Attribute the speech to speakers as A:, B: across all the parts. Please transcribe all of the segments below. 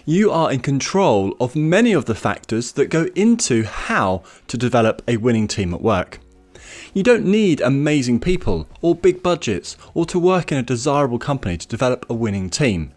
A: You are in control of many of the factors that go into how to develop a winning team at work. You don't need amazing people or big budgets or to work in a desirable company to develop a winning team.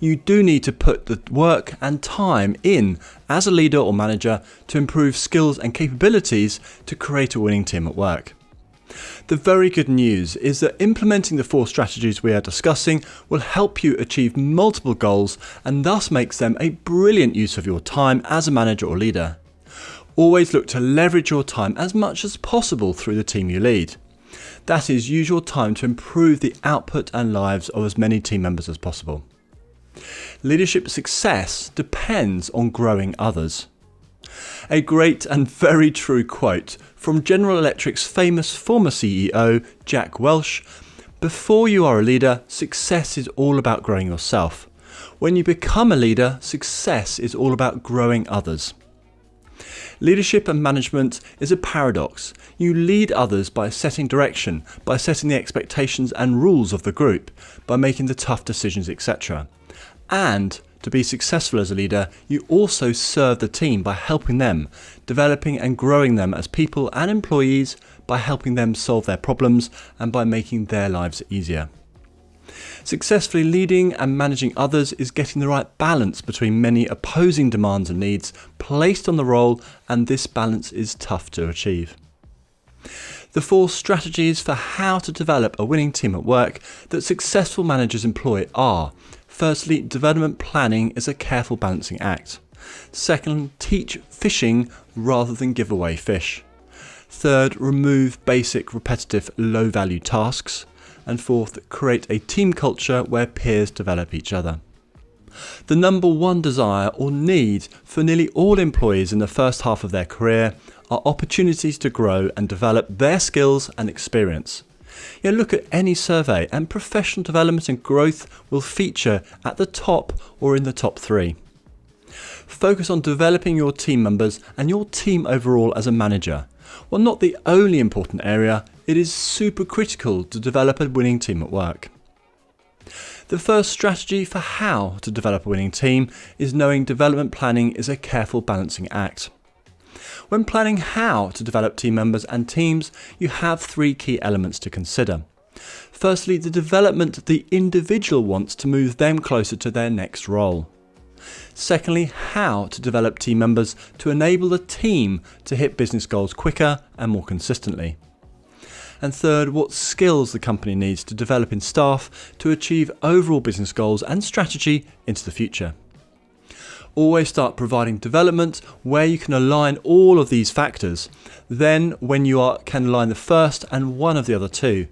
A: You do need to put the work and time in as a leader or manager to improve skills and capabilities to create a winning team at work. The very good news is that implementing the 4 strategies we are discussing will help you achieve multiple goals and thus makes them a brilliant use of your time as a manager or leader. Always look to leverage your time as much as possible through the team you lead. That is, use your time to improve the output and lives of as many team members as possible. Leadership success depends on growing others. A great and very true quote from General Electric's famous former CEO, Jack Welch: "Before you are a leader, success is all about growing yourself. When you become a leader, success is all about growing others." Leadership and management is a paradox. You lead others by setting direction, by setting the expectations and rules of the group, by making the tough decisions, etc. And to be successful as a leader, you also serve the team by helping them, developing and growing them as people and employees, by helping them solve their problems and by making their lives easier. Successfully leading and managing others is getting the right balance between many opposing demands and needs placed on the role, and this balance is tough to achieve. The 4 strategies for how to develop a winning team at work that successful managers employ are: firstly, development planning is a careful balancing act. Second, teach fishing rather than give away fish. Third, remove basic, repetitive, low-value tasks. And fourth, create a team culture where peers develop each other. The number 1 desire or need for nearly all employees in the first half of their career are opportunities to grow and develop their skills and experience. Look at any survey and professional development and growth will feature at the top or in the top 3. Focus on developing your team members and your team overall as a manager. While not the only important area, it is super critical to develop a winning team at work. The first strategy for how to develop a winning team is knowing development planning is a careful balancing act. When planning how to develop team members and teams, you have 3 key elements to consider. Firstly, the development the individual wants to move them closer to their next role. Secondly, how to develop team members to enable the team to hit business goals quicker and more consistently. And third, what skills the company needs to develop in staff to achieve overall business goals and strategy into the future. Always start providing development where you can align all of these factors. Then, when you can align the first and one of the other 2.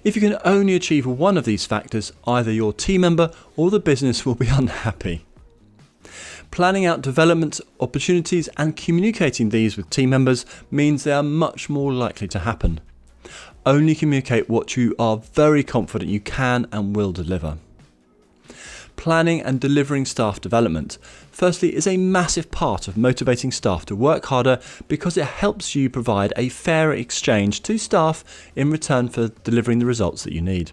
A: If you can only achieve one of these factors, either your team member or the business will be unhappy. Planning out development opportunities and communicating these with team members means they are much more likely to happen. Only communicate what you are very confident you can and will deliver. Planning and delivering staff development, firstly, is a massive part of motivating staff to work harder because it helps you provide a fairer exchange to staff in return for delivering the results that you need.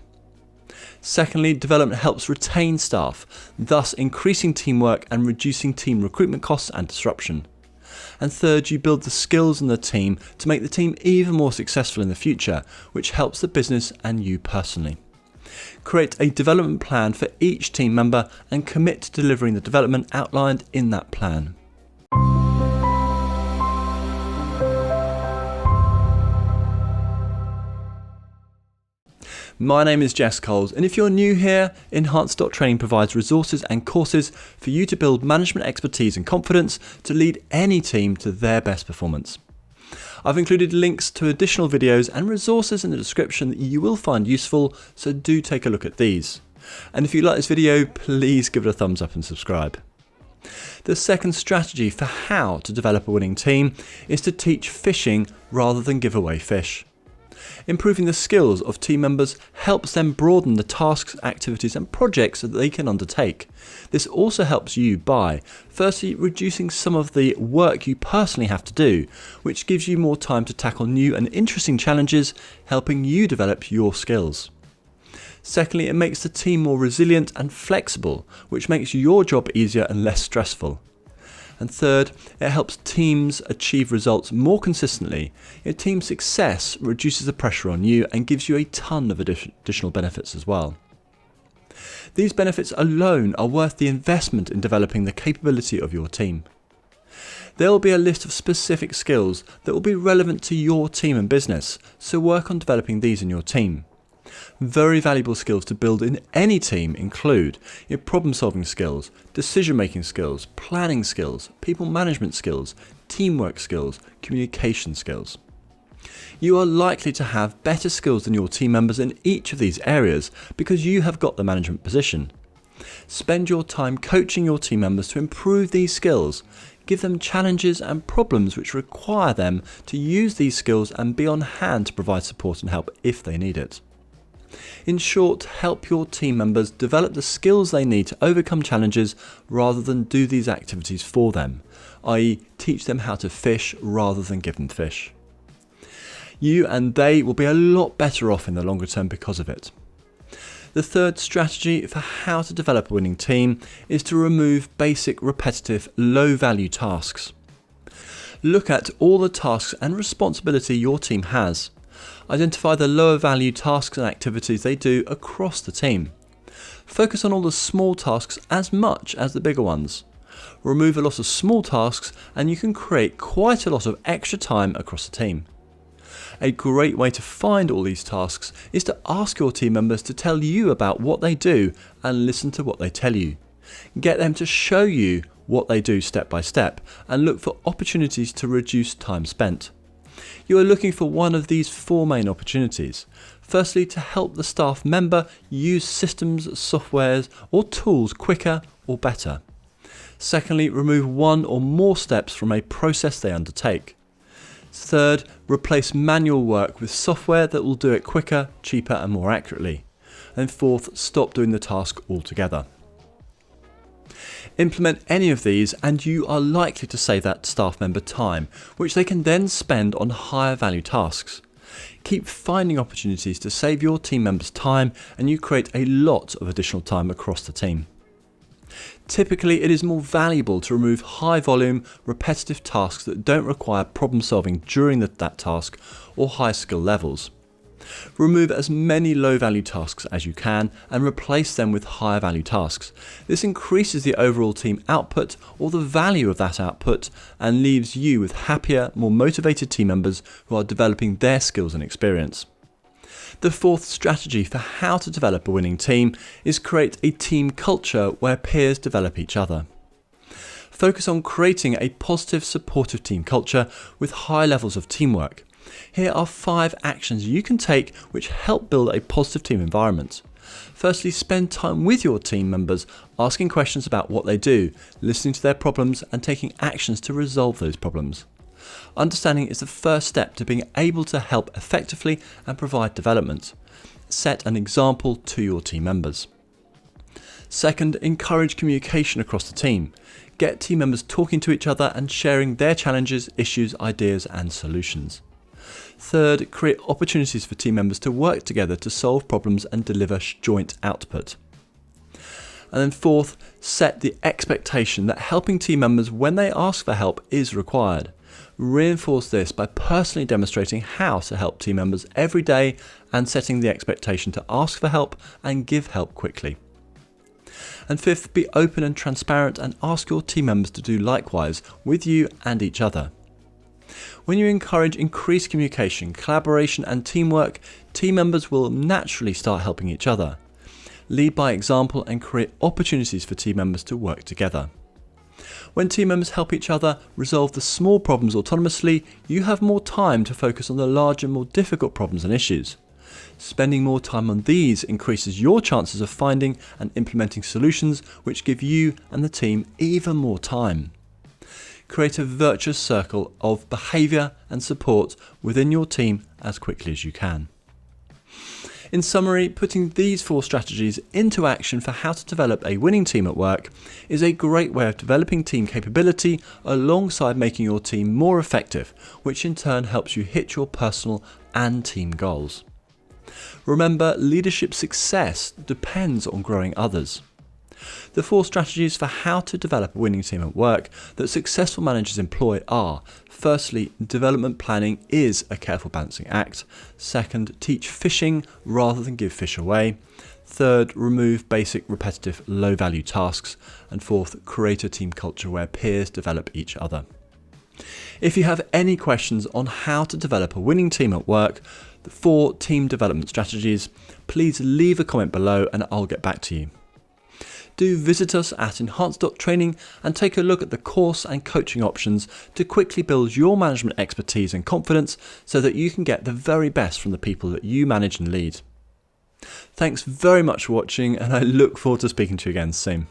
A: Secondly, development helps retain staff, thus increasing teamwork and reducing team recruitment costs and disruption. And third, you build the skills in the team to make the team even more successful in the future, which helps the business and you personally. Create a development plan for each team member and commit to delivering the development outlined in that plan. My name is Jess Coles, and if you're new here, Enhance.training provides resources and courses for you to build management expertise and confidence to lead any team to their best performance. I've included links to additional videos and resources in the description that you will find useful, so do take a look at these. And if you like this video, please give it a thumbs up and subscribe. The second strategy for how to develop a winning team is to teach fishing rather than give away fish. Improving the skills of team members helps them broaden the tasks, activities and projects that they can undertake. This also helps you by, firstly, reducing some of the work you personally have to do, which gives you more time to tackle new and interesting challenges, helping you develop your skills. Secondly, it makes the team more resilient and flexible, which makes your job easier and less stressful. And third, it helps teams achieve results more consistently. Your team success reduces the pressure on you and gives you a ton of additional benefits as well. These benefits alone are worth the investment in developing the capability of your team. There will be a list of specific skills that will be relevant to your team and business, so work on developing these in your team. Very valuable skills to build in any team include your problem-solving skills, decision-making skills, planning skills, people management skills, teamwork skills, communication skills. You are likely to have better skills than your team members in each of these areas because you have got the management position. Spend your time coaching your team members to improve these skills. Give them challenges and problems which require them to use these skills and be on hand to provide support and help if they need it. In short, help your team members develop the skills they need to overcome challenges rather than do these activities for them, i.e. teach them how to fish rather than give them fish. You and they will be a lot better off in the longer term because of it. The third strategy for how to develop a winning team is to remove basic, repetitive, low-value tasks. Look at all the tasks and responsibility your team has. Identify the lower value tasks and activities they do across the team. Focus on all the small tasks as much as the bigger ones. Remove a lot of small tasks and you can create quite a lot of extra time across the team. A great way to find all these tasks is to ask your team members to tell you about what they do and listen to what they tell you. Get them to show you what they do step by step and look for opportunities to reduce time spent. You are looking for one of these four main opportunities. Firstly, to help the staff member use systems, softwares or tools quicker or better. Secondly, remove one or more steps from a process they undertake. Third, replace manual work with software that will do it quicker, cheaper and more accurately. And fourth, stop doing the task altogether. Implement any of these and you are likely to save that staff member time, which they can then spend on higher value tasks. Keep finding opportunities to save your team members time and you create a lot of additional time across the team. Typically, it is more valuable to remove high volume, repetitive tasks that don't require problem solving during that task or high skill levels. Remove as many low value tasks as you can and replace them with higher value tasks. This increases the overall team output or the value of that output and leaves you with happier, more motivated team members who are developing their skills and experience. The fourth strategy for how to develop a winning team is create a team culture where peers develop each other. Focus on creating a positive, supportive team culture with high levels of teamwork. Here are 5 actions you can take which help build a positive team environment. Firstly, spend time with your team members, asking questions about what they do, listening to their problems and taking actions to resolve those problems. Understanding is the first step to being able to help effectively and provide development. Set an example to your team members. Second, encourage communication across the team. Get team members talking to each other and sharing their challenges, issues, ideas and solutions. Third, create opportunities for team members to work together to solve problems and deliver joint output. And then fourth, set the expectation that helping team members when they ask for help is required. Reinforce this by personally demonstrating how to help team members every day and setting the expectation to ask for help and give help quickly. And fifth, be open and transparent and ask your team members to do likewise with you and each other. When you encourage increased communication, collaboration and teamwork, team members will naturally start helping each other. Lead by example and create opportunities for team members to work together. When team members help each other resolve the small problems autonomously, you have more time to focus on the larger, more difficult problems and issues. Spending more time on these increases your chances of finding and implementing solutions which give you and the team even more time. Create a virtuous circle of behaviour and support within your team as quickly as you can. In summary, putting these 4 strategies into action for how to develop a winning team at work is a great way of developing team capability alongside making your team more effective, which in turn helps you hit your personal and team goals. Remember, leadership success depends on growing others. The 4 strategies for how to develop a winning team at work that successful managers employ are: firstly, development planning is a careful balancing act. Second, teach fishing rather than give fish away. Third, remove basic, repetitive, low-value tasks. And fourth, create a team culture where peers develop each other. If you have any questions on how to develop a winning team at work, the 4 team development strategies, please leave a comment below and I'll get back to you. Do visit us at Enhance.training and take a look at the course and coaching options to quickly build your management expertise and confidence so that you can get the very best from the people that you manage and lead. Thanks very much for watching, and I look forward to speaking to you again soon.